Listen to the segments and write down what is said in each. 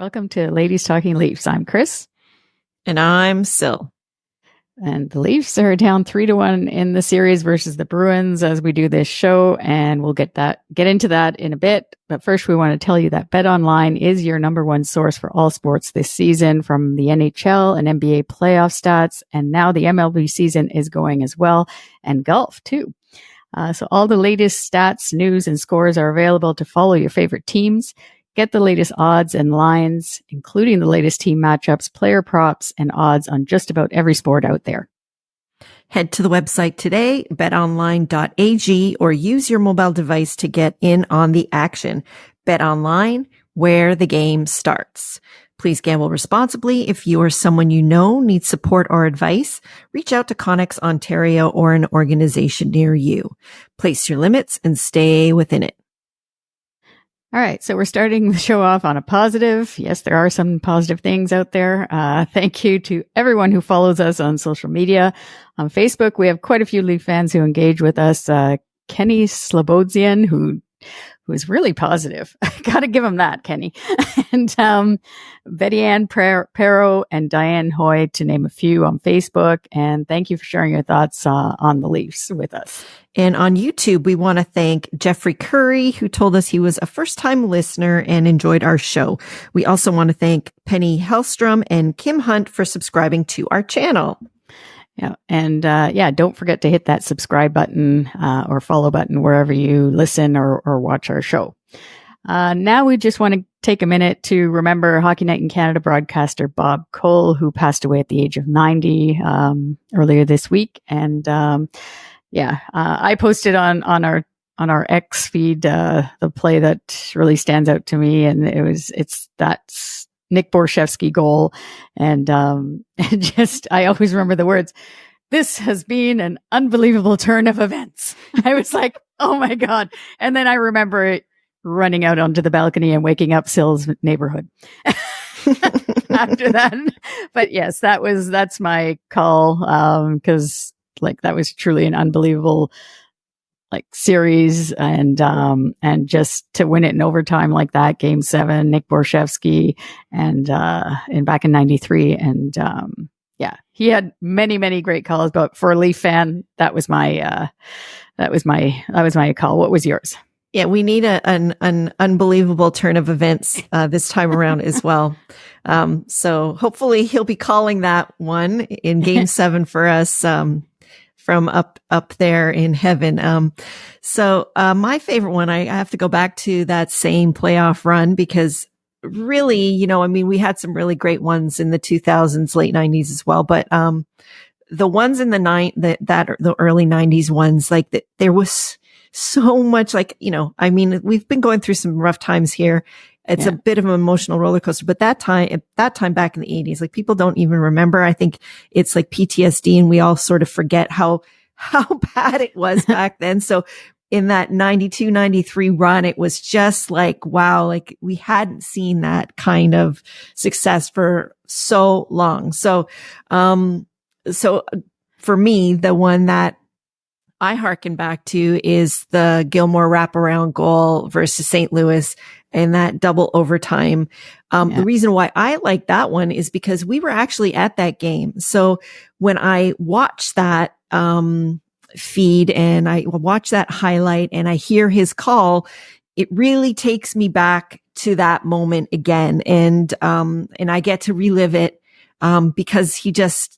Welcome to Ladies Talking Leafs. I'm Chris. And I'm Sil. And the Leafs are down 3-1 in the series versus the Bruins as we do this show. And we'll get into that in a bit. But first, we want to tell you that BetOnline is your number one source for all sports this season, from the NHL and NBA playoff stats. And now the MLB season is going as well, and golf too. So all the latest stats, news, and scores are available to follow your favorite teams. Get the latest odds and lines, including the latest team matchups, player props, and odds on just about every sport out there. Head to the website today, betonline.ag, or use your mobile device to get in on the action. BetOnline, where the game starts. Please gamble responsibly. If you or someone you know needs support or advice, reach out to Connex Ontario or an organization near you. Place your limits and stay within it. All right, so we're starting the show off on a positive. Yes, there are some positive things out there. Thank you to everyone who follows us on social media. On Facebook, we have quite a few Leaf fans who engage with us. Kenny Slobodzian, who is really positive. Got to give him that, Kenny. And Betty Ann Perro and Diane Hoy, to name a few, on Facebook. And thank you for sharing your thoughts on the Leafs with us. And on YouTube, we want to thank Jeffrey Curry, who told us he was a first-time listener and enjoyed our show. We also want to thank Penny Hellstrom and Kim Hunt for subscribing to our channel. Yeah. And don't forget to hit that subscribe button or follow button wherever you listen or watch our show. Now we just want to take a minute to remember Hockey Night in Canada broadcaster Bob Cole, who passed away at the age of 90 earlier this week. And I posted on our X feed the play that really stands out to me, and it's that Nick Borshevsky goal. And I always remember the words, "This has been an unbelievable turn of events." I was like, oh my God. And then I remember it running out onto the balcony and waking up Sil's neighborhood after that. But yes, that's my call. Cause that was truly an unbelievable series, and just to win it in overtime like that, Game 7, Nick Borshevsky, and back in 93. And, he had many, many great calls, but for a Leaf fan, that was my call. What was yours? Yeah, we need an unbelievable turn of events this time around as well. So hopefully he'll be calling that one in Game 7 for us, from up there in heaven. So my favorite one, I have to go back to that same playoff run, because really, we had some really great ones in the 2000s, late 90s as well. But the ones in the early 90s ones, there was so much, we've been going through some rough times here. It's a bit of an emotional roller coaster, but that time back in the 80s, people don't even remember. I think it's PTSD, and we all sort of forget how bad it was back then. So in that 92, 93 run, it was just wow, we hadn't seen that kind of success for so long. So for me, the one that I hearken back to is the Gilmore wraparound goal versus St. Louis and that double overtime. The reason why I like that one is because we were actually at that game. So when I watch that feed and I watch that highlight and I hear his call, it really takes me back to that moment again. And I get to relive it. Because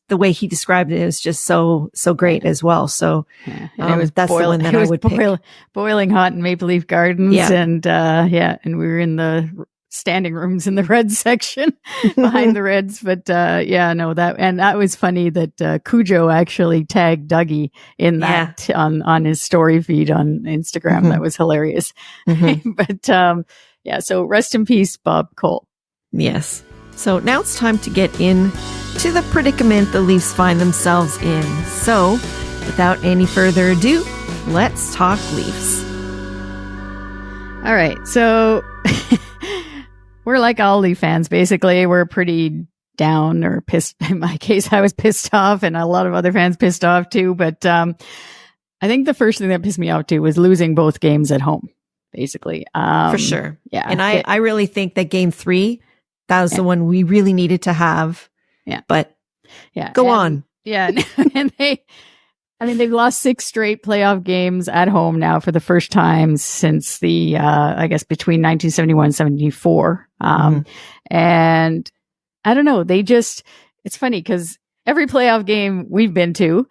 the way he described it was just so great as well. So, that's the one that I would pick. Boiling hot in Maple Leaf Gardens. Yeah. And we were in the standing rooms in the Reds section behind the Reds. But, that was funny that, Cujo actually tagged Dougie in that on his story feed on Instagram. Mm-hmm. That was hilarious. Mm-hmm. But, so rest in peace, Bob Cole. Yes. So now it's time to get into the predicament the Leafs find themselves in. So without any further ado, let's talk Leafs. All right. So we're like all Leaf fans, basically. We're pretty down or pissed. In my case, I was pissed off, and a lot of other fans pissed off too. But I think the first thing that pissed me off too was losing both games at home, basically. For sure. Yeah. And I really think that Game 3 That was the one we really needed to have. Yeah. But go on. Yeah. And they've lost 6 straight playoff games at home now for the first time since the, I guess between 1971 and 74. And I don't know. It's funny because every playoff game we've been to,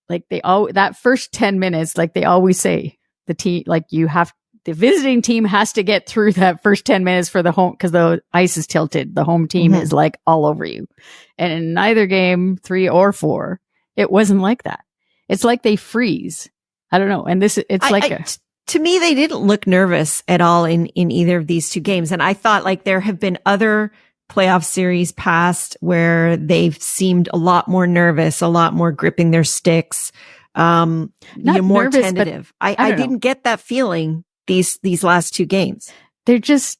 like that first 10 minutes, like they always say the team, like the visiting team has to get through that first 10 minutes for the home, because the ice is tilted. The home team is like all over you. And in neither game, 3 or 4, it wasn't like that. It's like they freeze. I don't know. And to me, they didn't look nervous at all in either of these 2 games. And I thought like there have been other playoff series past where they've seemed a lot more nervous, a lot more gripping their sticks, more nervous, tentative. I didn't get that feeling these last 2 games. They're just,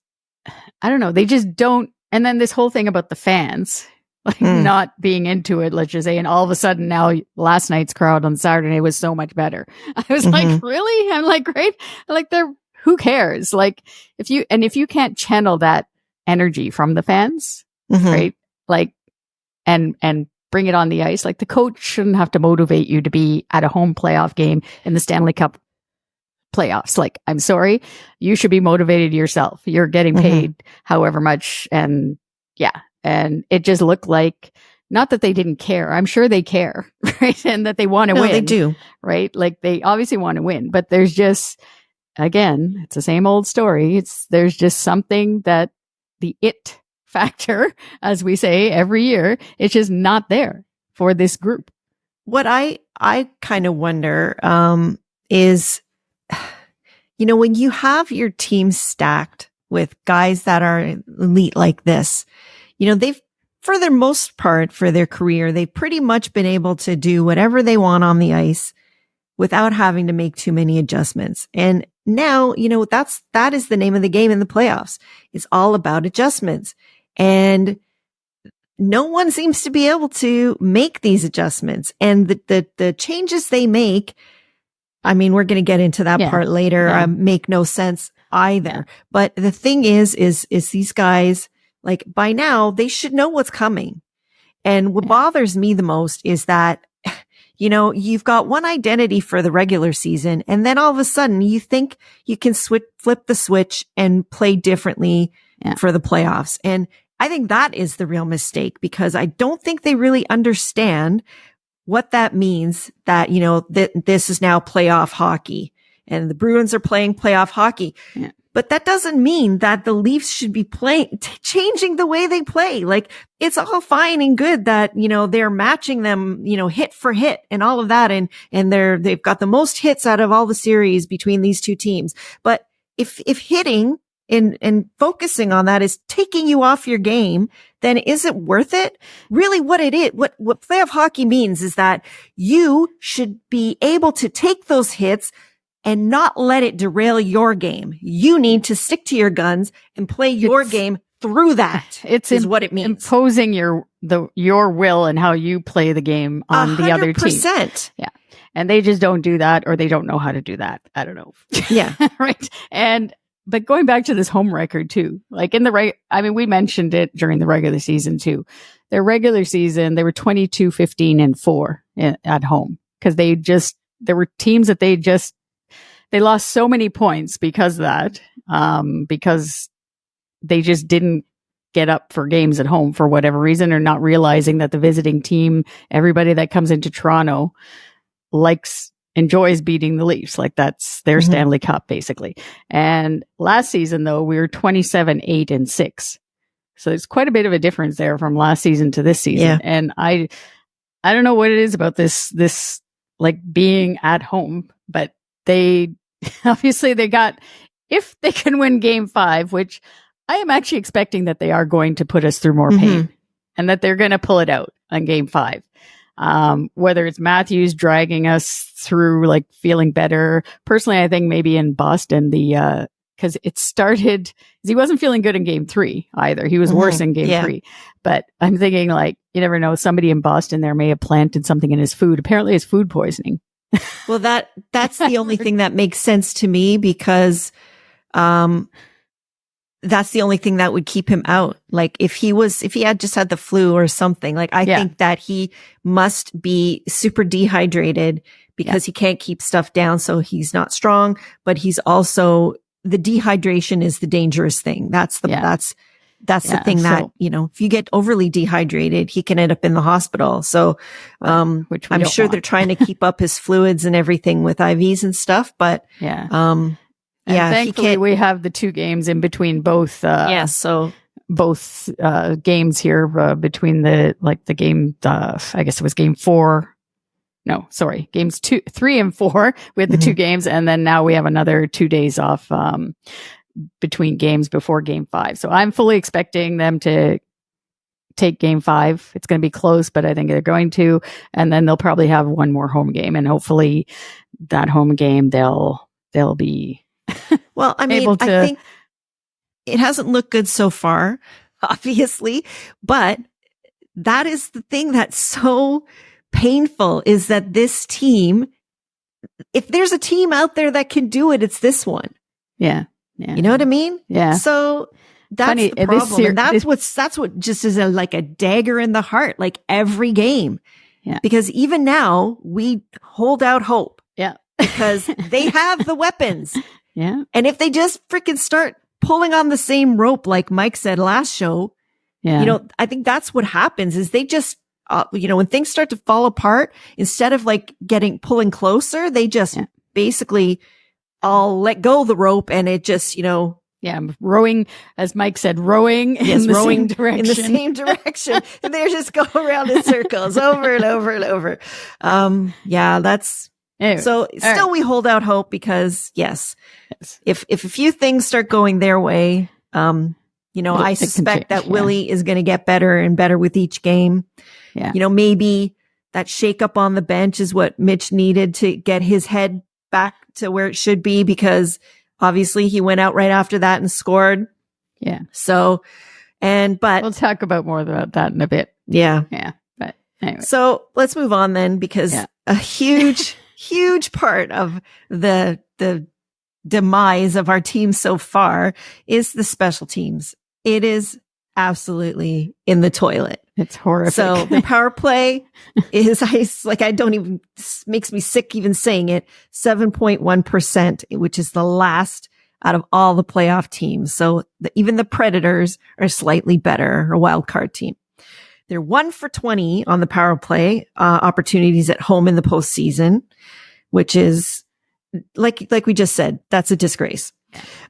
I don't know. They just don't. And then this whole thing about the fans, like not being into it, let's just say. And all of a sudden now last night's crowd on Saturday was so much better. I was like, really? I'm like, great. Like who cares? Like if you can't channel that energy from the fans, right? Like, and bring it on the ice. Like the coach shouldn't have to motivate you to be at a home playoff game in the Stanley Cup playoffs. Like, I'm sorry, you should be motivated yourself. You're getting paid however much. And it just looked like, not that they didn't care. I'm sure they care, right? And that they want to win. They do. Right? Like they obviously want to win, but there's just, again, it's the same old story. There's just something that the it factor, as we say every year, it's just not there for this group. What I kind of wonder, is, when you have your team stacked with guys that are elite like this, they've, for the most part, for their career, they've pretty much been able to do whatever they want on the ice without having to make too many adjustments. And now, that is the name of the game in the playoffs. It's all about adjustments. And no one seems to be able to make these adjustments. And the changes they make, we're going to get into that part later, make no sense either. Yeah. But the thing is these guys, like by now, they should know what's coming. And what bothers me the most is that, you've got one identity for the regular season, and then all of a sudden you think you can flip the switch and play differently for the playoffs. And I think that is the real mistake, because I don't think they really understand what that means, that, this is now playoff hockey and the Bruins are playing playoff hockey. Yeah. But that doesn't mean that the Leafs should be changing the way they play. Like, it's all fine and good that, they're matching them, hit for hit and all of that. And they've got the most hits out of all the series between these 2 teams. But if hitting and focusing on that is taking you off your game, then is it worth it? Really, what it is, what playoff hockey means is that you should be able to take those hits and not let it derail your game. You need to stick to your guns and play your game through that. Is what it means. Imposing your will and how you play the game on the other team. 100%. Yeah. And they just don't do that, or they don't know how to do that. I don't know. Yeah. Right. But going back to this home record too, like we mentioned it during the regular season too. Their regular season, they were 22-15-4 at home, because there were teams that they lost so many points because of that, because they just didn't get up for games at home for whatever reason, or not realizing that the visiting team, everybody that comes into Toronto enjoys beating the Leafs. Like, that's their Stanley Cup basically. And last season though, we were 27-8-6. So there's quite a bit of a difference there from last season to this season. Yeah. And I don't know what it is about this like being at home, but they obviously if they can win game 5, which I am actually expecting that they are going to put us through more pain, and that they're going to pull it out on game 5. Whether it's Matthews dragging us through, like, feeling better. Personally, I think maybe in Boston, because it started, he wasn't feeling good in game 3 either. He was worse in game 3. But I'm thinking, like, you never know, somebody in Boston there may have planted something in his food. Apparently it's food poisoning. Well, that's the only thing that makes sense to me, because, that's the only thing that would keep him out. Like if he had just had the flu or something, like I think that he must be super dehydrated because he can't keep stuff down. So he's not strong, but he's also, the dehydration is the dangerous thing. That's the thing that, if you get overly dehydrated, he can end up in the hospital. So, which I'm sure they're trying to keep up his fluids and everything with IVs and stuff, but, thankfully we have the 2 games in between both, both, games here, between the game, I guess it was game 4. No, sorry, games 2, 3 and 4. We had the 2 games, and then now we have another 2 days off, between games before game 5. So I'm fully expecting them to take game 5. It's going to be close, but I think they're going to, and then they'll probably have one more home game, and hopefully that home game they'll be well, I mean, I think it hasn't looked good so far, obviously, but that is the thing that's so painful, is that this team, if there's a team out there that can do it, it's this one. Yeah. You know what I mean? Yeah. So that's the problem. And that's what just is like a dagger in the heart, like every game. Yeah. Because even now we hold out hope. Yeah. Because they have the weapons. Yeah. And if they just freaking start pulling on the same rope, like Mike said last show, I think that's what happens is they just, when things start to fall apart, instead of like pulling closer, they just basically all let go of the rope, and it just, rowing, as Mike said, rowing in the same direction. In the same direction. And they just go around in circles over and over and over. That's, anyway, so still we hold out hope because yes, if a few things start going their way, I suspect that Willie is going to get better and better with each game. Yeah. Maybe that shake up on the bench is what Mitch needed to get his head back to where it should be, because obviously he went out right after that and scored. Yeah. So, but we'll talk about more about that in a bit. Yeah. Yeah. But anyway. So let's move on then, because a huge, huge part of the demise of our team so far is the special teams. It is absolutely in the toilet. It's horrific. So the power play is, makes me sick even saying it, 7.1%, which is the last out of all the playoff teams. So even the Predators are slightly better, a wild card team. They're 1 for 20 on the power play, opportunities at home in the postseason, which is like we just said, that's a disgrace.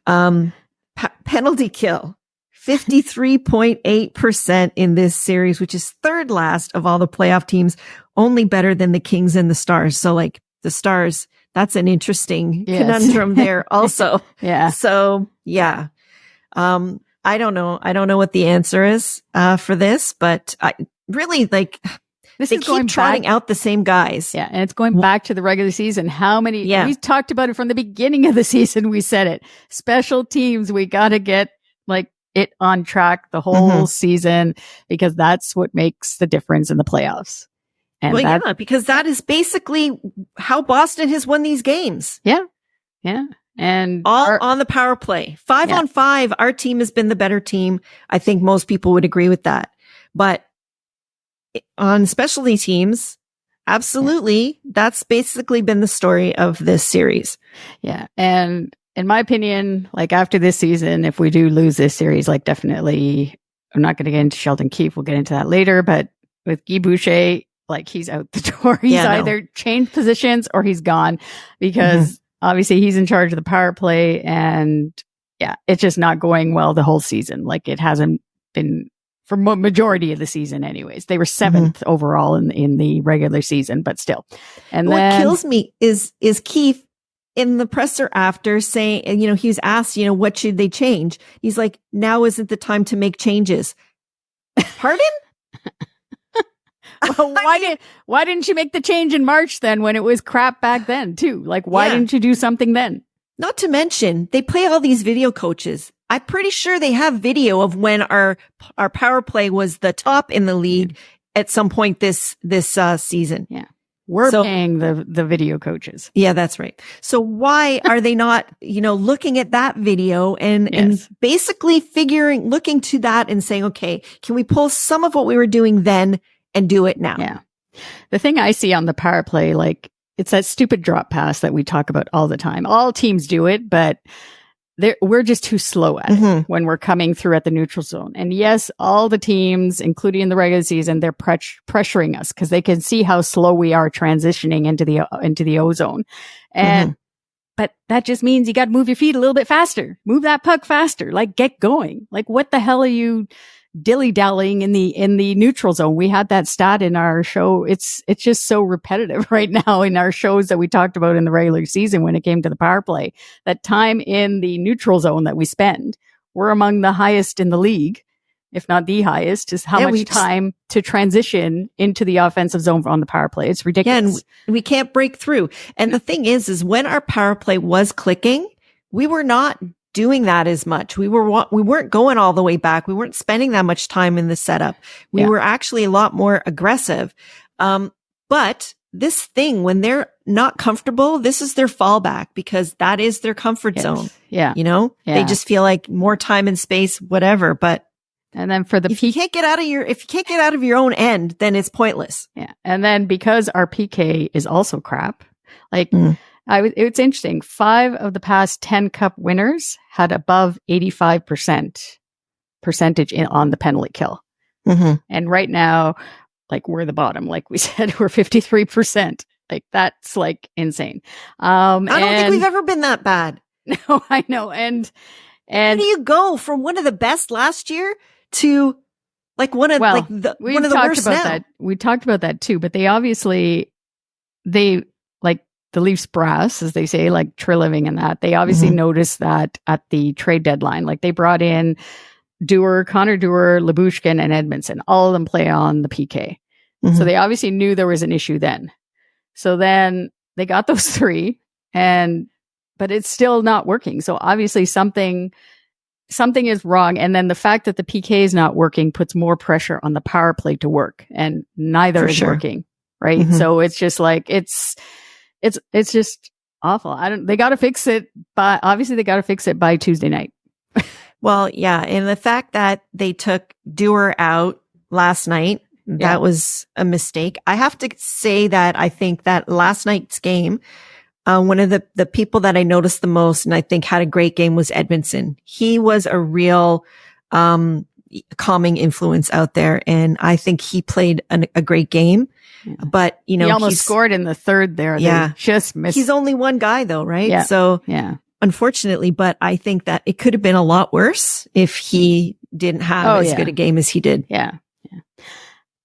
Penalty kill. 53.8% in this series, which is third last of all the playoff teams, only better than the Kings and the Stars. So like the Stars, that's an interesting conundrum there also. Yeah. So yeah. I don't know. I don't know what the answer is, for this, but I really they keep trotting out the same guys. Yeah. And it's going back to the regular season. How many, we talked about it from the beginning of the season. We said it, special teams, we got to get it on track the whole season, because that's what makes the difference in the playoffs. And because that is basically how Boston has won these games. Yeah. Yeah. And all on the power play. 5 on 5, our team has been the better team. I think most people would agree with that. But on specialty teams, absolutely, that's basically been the story of this series. Yeah. And in my opinion, after this season, if we do lose this series, definitely, I'm not going to get into Sheldon Keefe. We'll get into that later. But with Guy Boucher, he's out the door. He's either changed positions or he's gone, because obviously he's in charge of the power play, and it's just not going well the whole season. It hasn't been for majority of the season anyways. They were 7th overall in the regular season, but still. And what kills me is Keefe in the presser after saying, he was asked, what should they change? He's like, now isn't the time to make changes. Pardon? Well, why didn't you make the change in March then, when it was crap back then too? Why didn't you do something then? Not to mention, they play all these video coaches. I'm pretty sure they have video of when our power play was the top in the league at some point this season. Yeah. We're paying the video coaches. Yeah, that's right. So why are they not, looking at that video and basically looking to that and saying, okay, can we pull some of what we were doing then and do it now? Yeah. The thing I see on the power play, like, it's that stupid drop pass that we talk about all the time. All teams do it, but we're just too slow at it when we're coming through at the neutral zone. And yes, all the teams, including in the regular season, they're pressuring us because they can see how slow we are transitioning into the O zone. And but that just means you got to move your feet a little bit faster. Move that puck faster. Like, get going. Like, what the hell are you dilly-dallying in the neutral zone? We had that stat in our show. It's just so repetitive right now in our shows that we talked about in the regular season when it came to the power play. That time in the neutral zone that we spend, we're among the highest in the league, if not the highest, is how much time to transition into the offensive zone on the power play. It's ridiculous. Yeah, and we can't break through. And the thing is when our power play was clicking, we were not doing that as much. We weren't going all the way back. We weren't spending that much time in the setup. We were actually a lot more aggressive. But this thing, when they're not comfortable, this is their fallback because that is their comfort zone. Yeah. They just feel like more time and space, whatever. But and then for the if you can't get out of your own end, then it's pointless. Yeah. And then because our PK is also crap, like, it's interesting. 5 of the past 10 cup winners had above 85% percentage on the penalty kill. And right now, like, we're the bottom. Like we said, we're 53%. Like, that's like insane. I don't think we've ever been that bad. No, I know. And where do you go from one of the best last year to like one of the worst about now? That. We talked about that too, but they like the Leafs brass, as they say, like Treliving and that, they obviously noticed that at the trade deadline. Like, they brought in Connor Dewar, Lyubushkin, and Edmondson. All of them play on the PK. So they obviously knew there was an issue then. So then they got those 3, but it's still not working. So obviously something is wrong. And then the fact that the PK is not working puts more pressure on the power play to work, and neither is working. Right. So it's just like, it's just awful. They got to fix it, but obviously they got to fix it by Tuesday night. Well, yeah. And the fact that they took Dewar out last night, that was a mistake. I have to say that I think that last night's game, one of the people that I noticed the most and I think had a great game was Edmondson. He was a real, calming influence out there. And I think he played a great game. But, he almost scored in the third there. Yeah. They just missed. He's only one guy though, right? Yeah. So, unfortunately, but I think that it could have been a lot worse if he didn't have as good a game as he did. Yeah.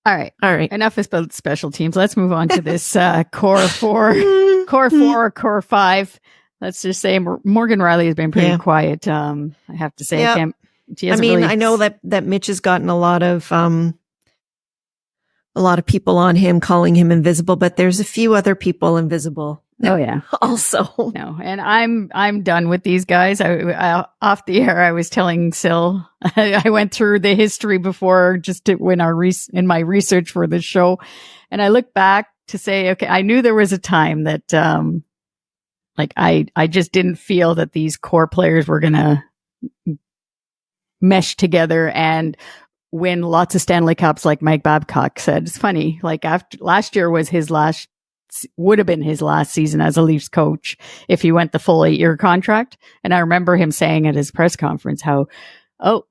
All right. Enough about special teams. Let's move on to this core 4, core 5. Let's just say Morgan Riley has been pretty quiet. I have to say, I know that Mitch has gotten a lot of people on him calling him invisible, but there's a few other people invisible. Oh yeah. Also. No. And I'm done with these guys. I off the air, I was telling Sil, I went through the history before just to in my research for this show. And I look back to say, okay, I knew there was a time that, I just didn't feel that these core players were going to mesh together and win lots of Stanley Cups, like Mike Babcock said. It's funny. Like, after last year was would have been his last season as a Leafs coach if he went the full 8-year contract. And I remember him saying at his press conference how,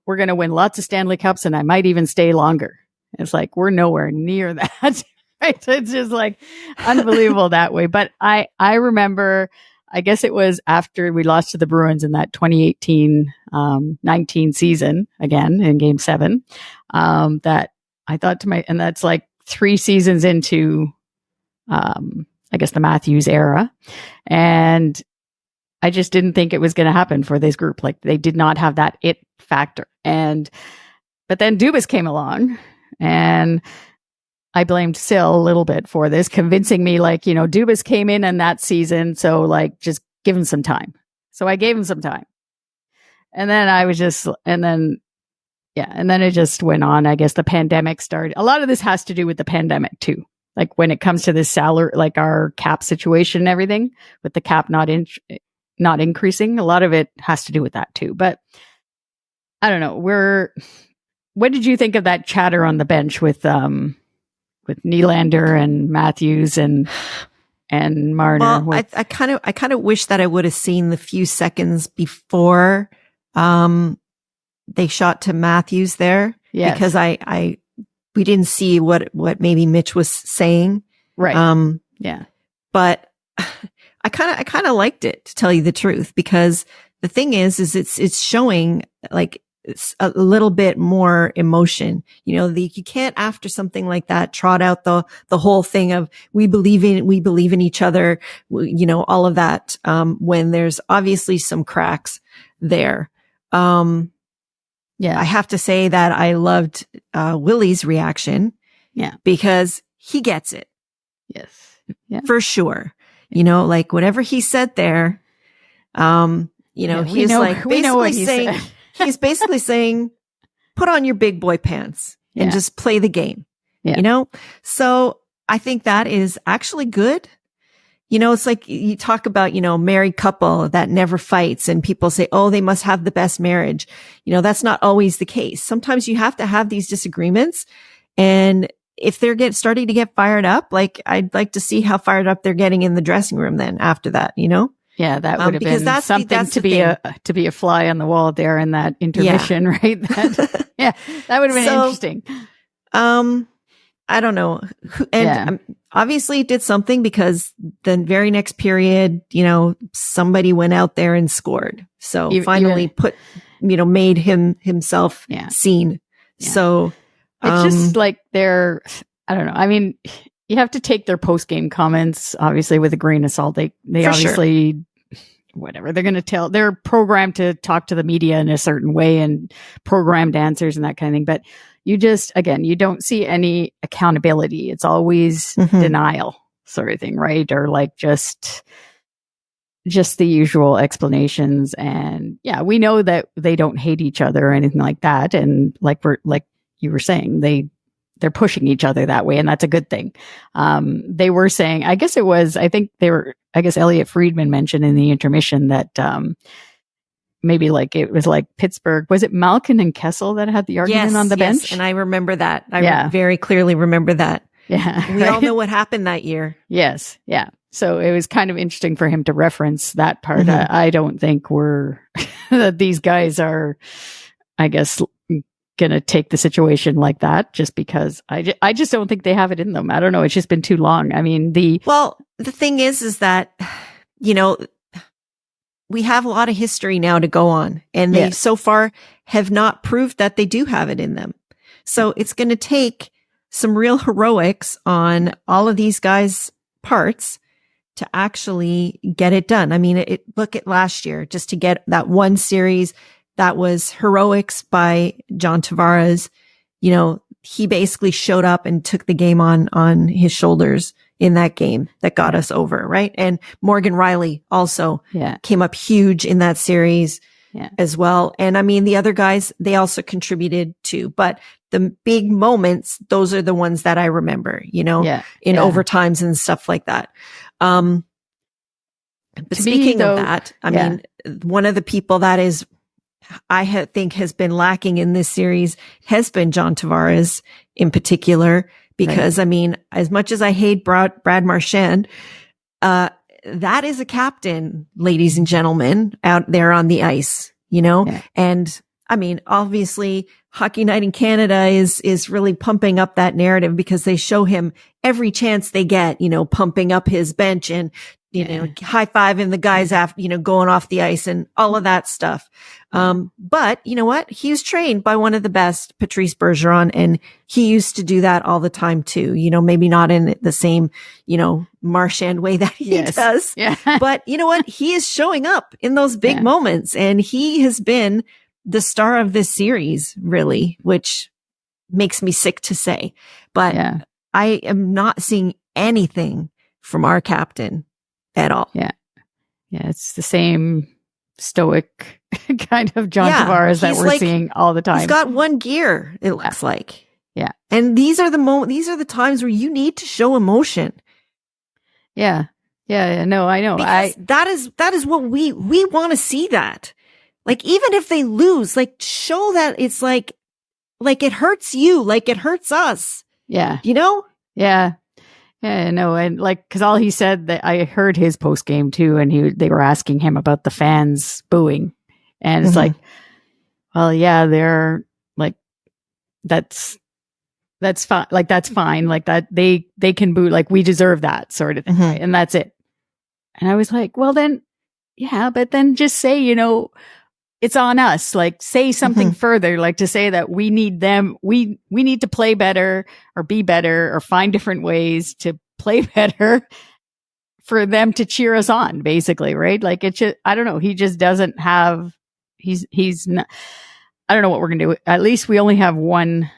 we're going to win lots of Stanley Cups and I might even stay longer. It's like, we're nowhere near that. Right? It's just like unbelievable that way. But I remember, I guess it was after we lost to the Bruins in that 2018-19 season again in Game 7, that I thought and that's like 3 seasons into, I guess the Matthews era. And I just didn't think it was going to happen for this group. Like, they did not have that it factor. But then Dubas came along, and I blamed Sil a little bit for this, convincing me like, Dubas came in that season. So like, just give him some time. So I gave him some time. And then and then it just went on. I guess the pandemic started. A lot of this has to do with the pandemic too. like when it comes to this salary, like our cap situation and everything, with the cap not increasing, a lot of it has to do with that too. But I don't know. What did you think of that chatter on the bench with Nylander and Matthews and Marner? Well, I kind of wish that I would have seen the few seconds before they shot to Matthews there. Yes. Because we didn't see what maybe Mitch was saying. Right. Yeah. But I kind of liked it, to tell you the truth, because the thing is it's showing like it's a little bit more emotion. You can't, after something like that, trot out the whole thing of we believe in each other, all of that, when there's obviously some cracks there. Yeah. I have to say that I loved Willie's reaction. Yeah. Because he gets it. Yes. Yeah. For sure. Like whatever he said there, he's like basically saying, he's basically saying, put on your big boy pants and just play the game. Yeah. So I think that is actually good. It's like you talk about, married couple that never fights, and people say, oh, they must have the best marriage. That's not always the case. Sometimes you have to have these disagreements. And if they're starting to get fired up, like I'd like to see how fired up they're getting in the dressing room then after that, Yeah, that would have been something to be a fly on the wall there in that intermission, right? That would have been interesting. I don't know. And obviously it did something, because the very next period, somebody went out there and scored. So finally made himself seen. Yeah. So it's just like I don't know. I mean, you have to take their post-game comments, obviously, with a grain of salt. They obviously, whatever, they're programmed to talk to the media in a certain way and programmed answers and that kind of thing. But you don't see any accountability. It's always denial sort of thing, right? Or like just the usual explanations. And we know that they don't hate each other or anything like that. And like you were saying, they're pushing each other that way, and that's a good thing. They were saying, Elliot Friedman mentioned in the intermission that maybe like it was like Pittsburgh. Was it Malkin and Kessel that had the argument on the bench? Yes, and I remember that. I very clearly remember that. Yeah. We all know what happened that year. Yes. Yeah. So it was kind of interesting for him to reference that part. I don't think that these guys are, I guess, going to take the situation like that, just because I just don't think they have it in them. I don't know. It's just been too long. I mean, the thing is that, we have a lot of history now to go on, and they so far have not proved that they do have it in them. So it's going to take some real heroics on all of these guys' parts to actually get it done. I mean, look at last year, just to get that one series. That was heroics by John Tavares. He basically showed up and took the game on his shoulders in that game that got us over, right? And Morgan Riley also came up huge in that series as well. And I mean, the other guys, they also contributed too. But the big moments, those are the ones that I remember, in overtimes and stuff like that. But speaking of that, I mean, one of the people that is, I think has been lacking in this series has been John Tavares in particular, because I mean, as much as I hate Brad Marchand, that is a captain, ladies and gentlemen, out there on the ice, and I mean, obviously Hockey Night in Canada is really pumping up that narrative, because they show him every chance they get, pumping up his bench and, high-fiving the guys after, going off the ice and all of that stuff. But you know what? He was trained by one of the best, Patrice Bergeron, and he used to do that all the time too. Maybe not in the same, Marchand way that he does. Yeah. But you know what? He is showing up in those big moments, and he has been the star of this series, really, which makes me sick to say. But I am not seeing anything from our captain at all. Yeah. Yeah. It's the same stoic kind of John Tavares that we're seeing all the time. He's got one gear, it looks like. Yeah. And these are the times where you need to show emotion. Yeah. Yeah. No, I know. Because that is what we want to see that. Like, even if they lose, like, show that it's like it hurts you, like it hurts us. Yeah. You know? Yeah. Yeah, no, and like, cause all he said, that I heard his post game too, and they were asking him about the fans booing, and it's like, well, yeah, they're like, that's fine, like that's fine, like that they can boo, like we deserve that sort of thing, right? And that's it. And I was like, well, then, yeah, but then just say, it's on us. Like, say something further, like to say that we need them. We need to play better or be better or find different ways to play better for them to cheer us on, basically. Right. Like, it's just, I don't know. He just doesn't have, he's not, I don't know what we're going to do. At least we only have one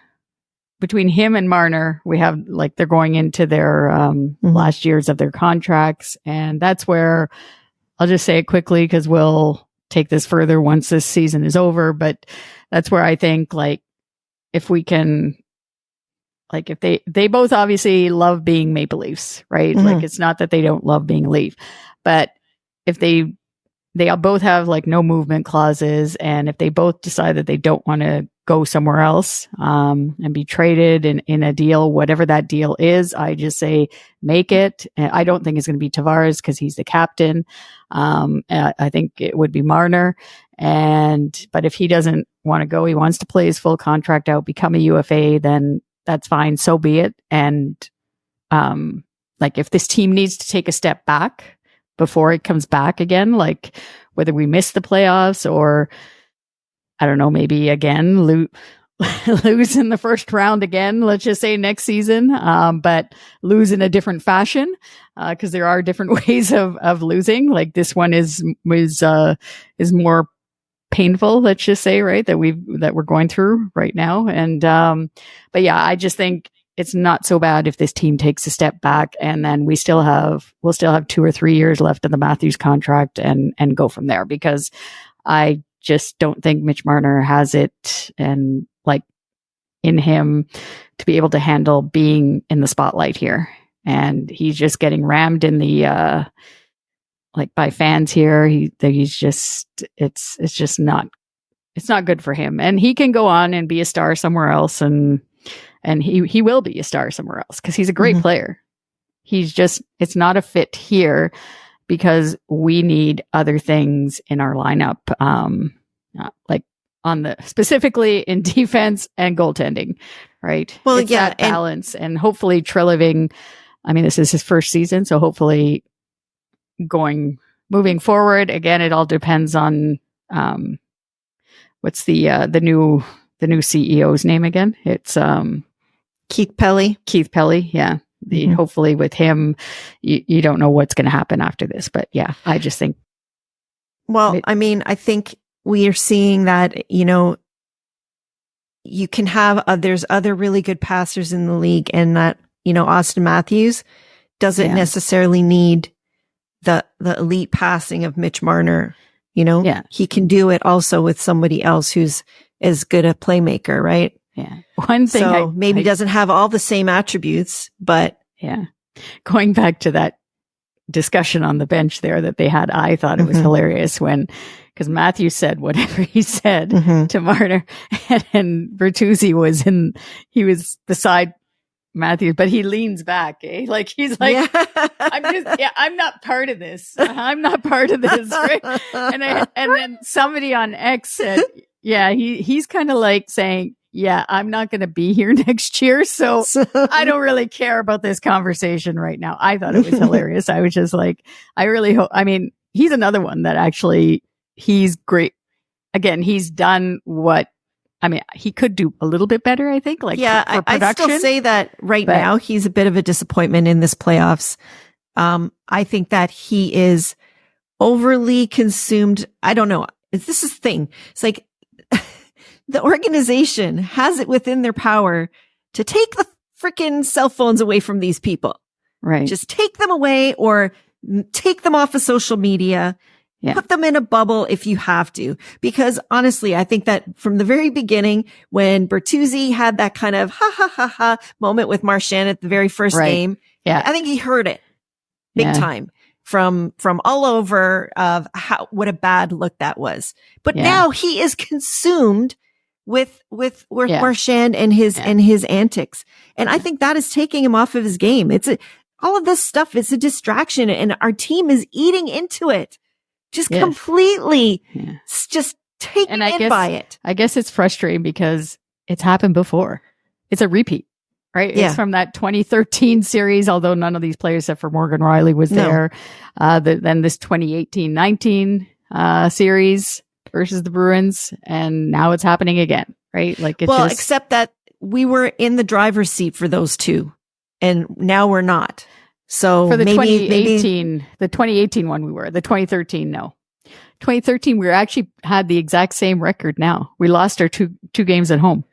between him and Marner. We have, like, they're going into their last years of their contracts. And that's where I'll just say it quickly, because we'll take this further once this season is over. But that's where I think, like, if we can, like, if they both obviously love being Maple Leafs, right? Like, it's not that they don't love being a Leaf, but if they both have, like, no movement clauses, and if they both decide that they don't want to go somewhere else and be traded in a deal, whatever that deal is, I just say make it. I don't think it's going to be Tavares because he's the captain. I think it would be Marner. But if he doesn't want to go, he wants to play his full contract out, become a UFA, then that's fine. So be it. And like, if this team needs to take a step back before it comes back again, like whether we miss the playoffs or, I don't know, maybe again lose in the first round again, let's just say next season, but lose in a different fashion, because there are different ways of losing. Like, this one is more painful, let's just say, right, that we're going through right now. And but yeah, I just think it's not so bad if this team takes a step back, and then we'll still have 2 or 3 years left of the Matthews contract and go from there, because I just don't think Mitch Marner has it, and, like, in him to be able to handle being in the spotlight here. And he's just getting rammed in the like, by fans here. He's just, it's just not good for him. And he can go on and be a star somewhere else, and he will be a star somewhere else, because he's a great player. He's just, it's not a fit here, because we need other things in our lineup, like specifically in defense and goaltending, right? Well, it's yeah, that balance, and hopefully Treliving, I mean, this is his first season, so hopefully moving forward, again, it all depends on what's the new CEO's name again? It's Keith Pelly. Yeah. Hopefully with him, you don't know what's going to happen after this, but yeah, I just think. Well, I mean, I think we are seeing that, you can have, there's other really good passers in the league, and that, Austin Matthews doesn't necessarily need the elite passing of Mitch Marner. He can do it also with somebody else who's as good a playmaker, right? Yeah. One thing, so maybe doesn't have all the same attributes, but yeah. Going back to that discussion on the bench there that they had, I thought it was hilarious because Matthews said whatever he said to Marner, and Bertuzzi was beside Matthews, but he leans back, like, he's like, I'm not part of this. I'm not part of this. Right? And then somebody on X said, he's kind of like saying, I'm not going to be here next year, so I don't really care about this conversation right now. I thought it was hilarious. I was just like, I really hope, I mean, he's another one that actually, he's great. Again, he's done what, I mean, he could do a little bit better, I think. Like, for I still say that now he's a bit of a disappointment in this playoffs. I think that he is overly consumed. I don't know. This is the thing. It's like the organization has it within their power to take the freaking cell phones away from these people. Right. Just take them away, or take them off of social media, Yeah. Put them in a bubble if you have to, because honestly, I think that from the very beginning, when Bertuzzi had that kind of ha moment with Marchand at the very first game, yeah, I think he heard it big time from all over of what a bad look that was. But now he is consumed with Marchand and his antics. And I think that is taking him off of his game. All of this stuff is a distraction, and our team is eating into it. Just completely just taken by it. I guess it's frustrating because it's happened before. It's a repeat, right? Yeah. It's from that 2013 series, although none of these players except for Morgan Riley was there. Then this 2018-19 series versus the Bruins, and now it's happening again, right? Like, except that we were in the driver's seat for those two, and now we're not. So for the maybe the 2018 one we were. The 2013, no. 2013 we actually had the exact same record. Now we lost our two games at home.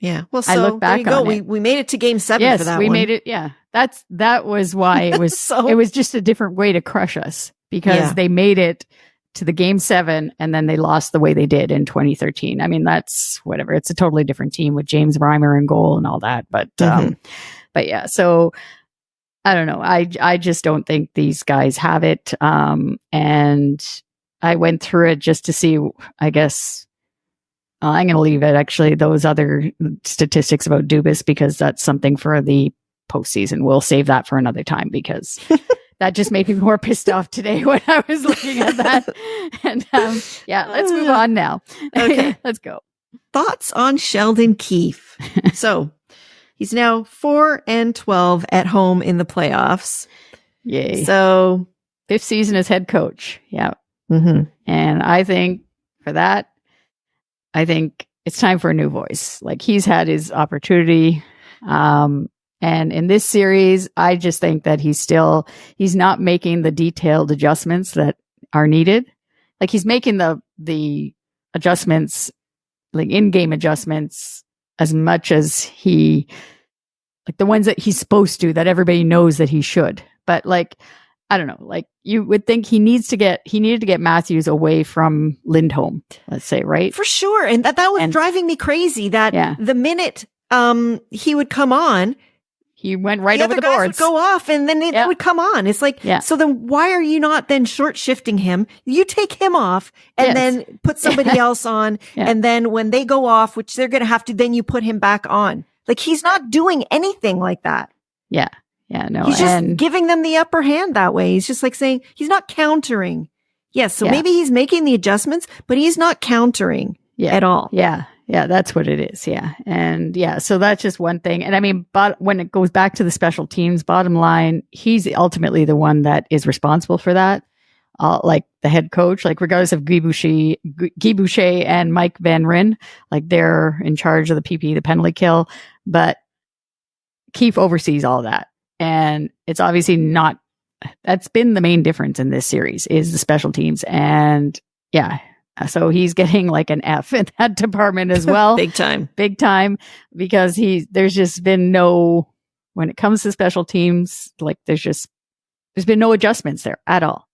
Yeah. Well, so I look back there you go. on it. We made it to game 7 for that one. Yes, we made it. Yeah. That was why it was it was just a different way to crush us, because they made it to the game 7 and then they lost the way they did in 2013. I mean, that's whatever. It's a totally different team with James Reimer in goal and all that. But yeah, so I don't know. I just don't think these guys have it. And I went through it just to see, I guess, I'm going to leave it, actually, those other statistics about Dubas, because that's something for the postseason. We'll save that for another time, because that just made me more pissed off today when I was looking at that. And let's move on now. Okay. Let's go. Thoughts on Sheldon Keefe. So he's now 4-12 at home in the playoffs. Yay. So 5th season as head coach. Yeah. Mm-hmm. And I think for that, I think it's time for a new voice. Like, he's had his opportunity. And in this series, I just think that he's not making the detailed adjustments that are needed. Like, he's making the adjustments, like in-game adjustments, as much as like the ones that he's supposed to, that everybody knows that he should. But like, I don't know, like, you would think he needed to get Matthews away from Lindholm, let's say, right? For sure. And that was driving me crazy, that the minute he would come on, he went right over the boards. Would go off, and then it would come on. It's like, so then why are you not then short shifting him? You take him off and then put somebody else on. And then when they go off, which they're going to have to, then you put him back on. Like, he's not doing anything like that. Yeah. Yeah. No, he's just giving them the upper hand that way. He's just like saying, he's not countering. Yes. So maybe he's making the adjustments, but he's not countering at all. Yeah. Yeah, that's what it is. Yeah. And so that's just one thing. And I mean, but when it goes back to the special teams, bottom line, he's ultimately the one that is responsible for that. Like the head coach, like regardless of Guy Boucher and Mike Van Ryn, like they're in charge of the PP, the penalty kill, but Keefe oversees all that. And it's obviously not, that's been the main difference in this series, is the special teams. And so he's getting like an F in that department as well. Big time, because there's just been when it comes to special teams, like there's been no adjustments there at all.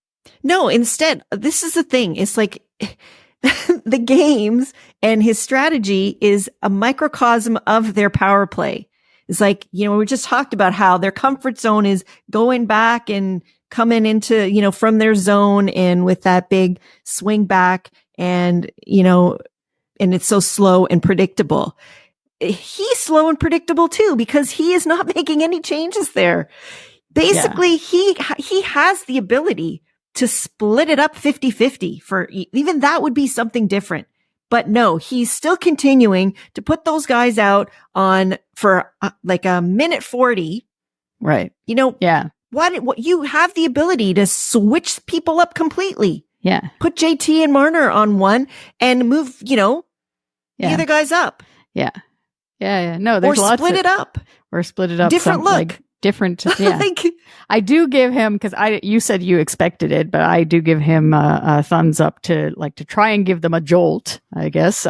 No, instead, this is the thing. It's like the games and his strategy is a microcosm of their power play. It's like, we just talked about how their comfort zone is going back and coming into, from their zone, and with that big swing back, and, and it's so slow and predictable. He's slow and predictable too, because he is not making any changes there. Basically, he has the ability to split it up 50-50 for even that would be something different. But no, he's still continuing to put those guys out on for like a minute 40. Right. What you have the ability to switch people up completely. Yeah. Put JT and Marner on one and move, the other guys up. Yeah. Yeah. No, there's lots split it up. Or split it up. Different look. Like, different. Yeah. I do give him, because you said you expected it, but I do give him a thumbs up to try and give them a jolt, I guess,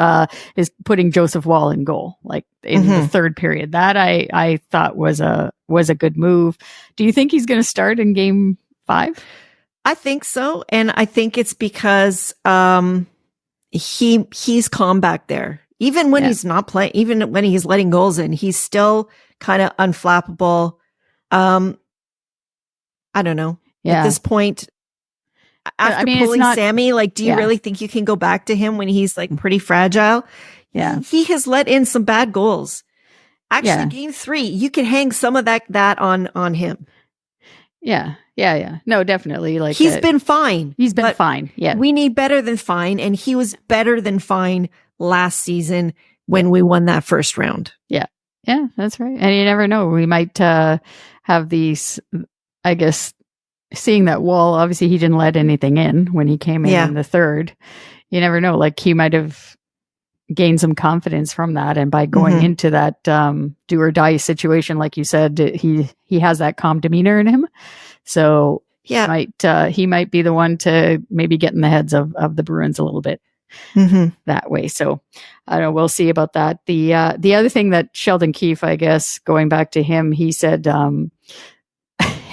is putting Joseph Wall in goal, like in the third period. That I thought was a good move. Do you think he's going to start in game 5? I think so. And I think it's because, he's calm back there. Even when he's not playing, even when he's letting goals in, he's still kind of unflappable. I don't know. At this point, after pulling Sammy, like, do you really think you can go back to him when he's like pretty fragile? Yeah. He has let in some bad goals. Actually, game 3, you can hang some of that on him. Yeah. No, definitely. Like, he's been fine. He's been fine. Yeah. We need better than fine. And he was better than fine last season when we won that first round. Yeah. Yeah, that's right. And you never know. We might have these, I guess, seeing that wall. Obviously, he didn't let anything in when he came in the third. You never know. Like, he might have gained some confidence from that. And by going into that do or die situation, like you said, he has that calm demeanor in him. So he might be the one to maybe get in the heads of the Bruins a little bit that way. So I don't know. We'll see about that. The other thing that Sheldon Keefe, I guess, going back to him, he said,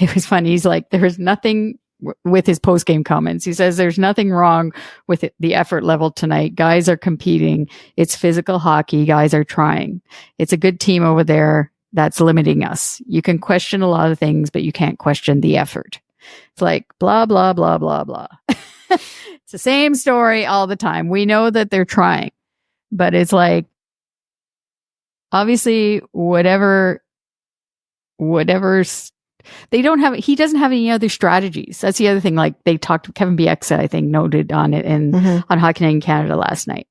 it was funny. He's like, there's nothing with his post-game comments. He says, there's nothing wrong with the effort level tonight. Guys are competing. It's physical hockey. Guys are trying. It's a good team over there that's limiting us. You can question a lot of things, but you can't question the effort. It's like, blah, blah, blah, blah, blah. It's the same story all the time. We know that they're trying, but it's like, obviously, whatever's, he doesn't have any other strategies. That's the other thing. Like, they talked, Kevin Bieksa, I think, noted on it on Hockey Night in Canada last night.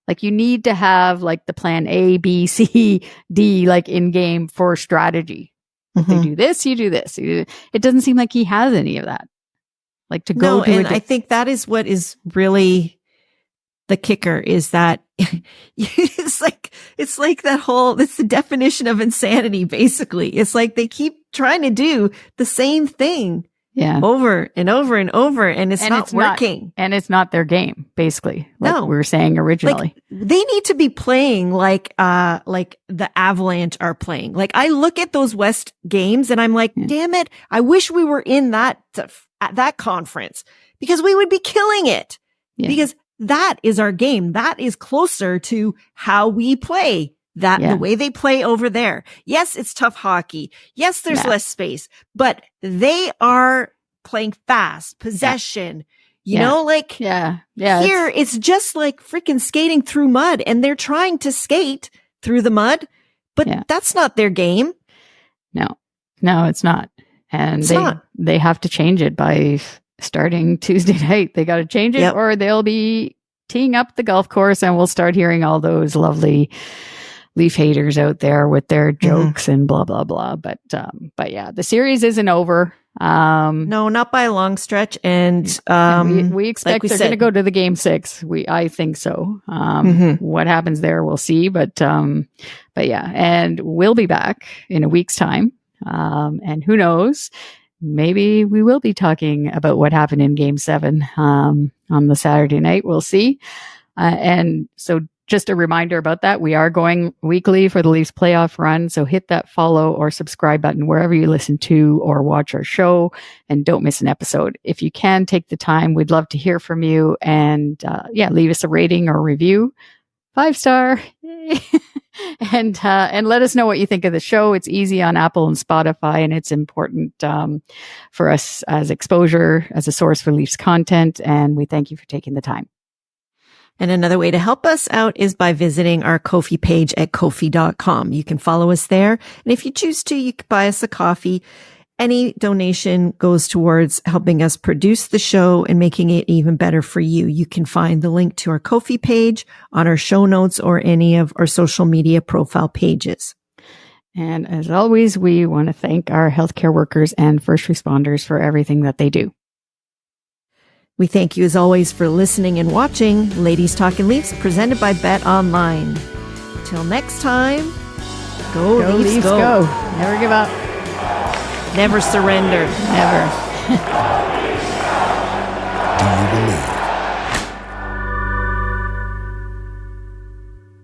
Like, you need to have like the plan A, B, C, D, like in game for strategy. If they do this, you do this. It doesn't seem like he has any of that. Like, to go do it. I think that is what is really the kicker, is that it's like that whole, it's the definition of insanity, basically. It's like they keep trying to do the same thing over and over and over, and it's not working. And it's not their game, basically. Like we were saying originally. Like, they need to be playing like the Avalanche are playing. Like, I look at those West games and I'm like, damn it, I wish we were in that conference, because we would be killing it. Yeah. Because that is our game. That is closer to how we play. The way they play over there. Yes, it's tough hockey. Yes, there's less space, but they are playing fast possession. You know, like here, it's just like freaking skating through mud, and they're trying to skate through the mud, but that's not their game. No, it's not. And they have to change it by starting Tuesday night. They got to change it, or they'll be teeing up the golf course, and we'll start hearing all those lovely Leaf haters out there with their jokes and blah, blah, blah. But yeah, the series isn't over. No, not by a long stretch. And, we expect they're going to go to the game 6. I think so. What happens there, we'll see. But yeah, and we'll be back in a week's time. And who knows, maybe we will be talking about what happened in game 7, on the Saturday night. We'll see. And so, just a reminder about that. We are going weekly for the Leafs playoff run. So hit that follow or subscribe button wherever you listen to or watch our show, and don't miss an episode. If you can take the time, we'd love to hear from you, and leave us a rating or review. 5-star. And let us know what you think of the show. It's easy on Apple and Spotify, and it's important for us as exposure, as a source for Leafs content. And we thank you for taking the time. And another way to help us out is by visiting our Ko-fi page at Ko-fi.com. You can follow us there. And if you choose to, you can buy us a coffee. Any donation goes towards helping us produce the show and making it even better for you. You can find the link to our Ko-fi page on our show notes or any of our social media profile pages. And as always, we want to thank our healthcare workers and first responders for everything that they do. We thank you as always for listening and watching Ladies Talking Leafs, presented by Bet Online. Till next time, go Leafs, go. Never give up. Never surrender. Never. Do you believe?